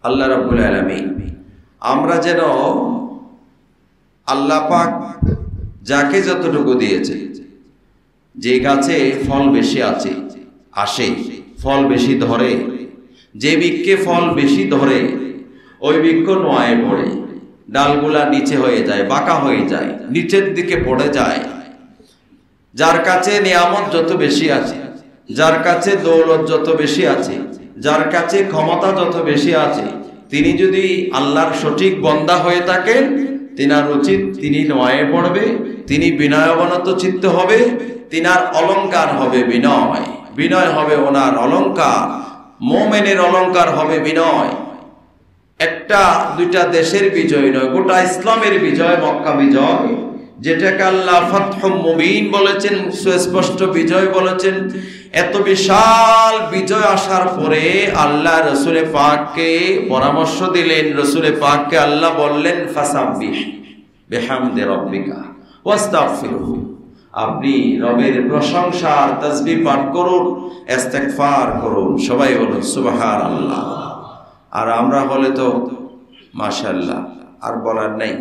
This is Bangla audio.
আল্লাহ রাব্বুল আলামিন আমরা যেন আল্লাহ পাক যাকে যতটুকু দিয়েছে, যে গাছে ফল বেশি আসে ফল বেশি ধরে, যে বৃক্ষে ফল বেশি ধরে ওই বৃক্ষ নোয়ায় পড়ে, ডালগুলা নিচে হয়ে যায়, বাঁকা হয়ে যায়, নিচের দিকে পড়ে যায়। যার কাছে নিয়ামত যত বেশি আছে, যার কাছে দৌলত যত বেশি আছে, যার কাছে ক্ষমতা যত বেশি আছে, তিনি যদি আল্লাহর সঠিক বান্দা হয়ে থাকেন, তিনার উচিত তিনি নোয়ায়ে পড়বে, তিনি বিনয়বনত চিত্ত হবে, তিনার অলংকার হবে বিনয়, বিনয় হবে ওনার অলংকার। মুমিনের অলংকার হবে বিনয়। একটা দুইটা দেশের বিজয় নয়, গোটা ইসলামের বিজয়, মক্কা বিজয়, যেটাকে আল্লাহ ফাতহুম মুবিন বলেছেন, সুস্পষ্ট বিজয় বলেছেন। এত বিশাল বিজয় আসার পরে আল্লাহ রসুল পাককে পরামর্শ দিলেন, রসুল পাককে আল্লাহ বললেন ফাসাব্বিহ বিহামদি রাব্বিকা ওয়াস্তাগফিরহু, আপনি রবের প্রশংসা তাসবিহ পাঠ করুন, ইস্তিগফার করুন। সবাই বলুন সুবহানাল্লাহ। আর আমরা বলে তো মাশাআল্লাহ, আর বলার নাই।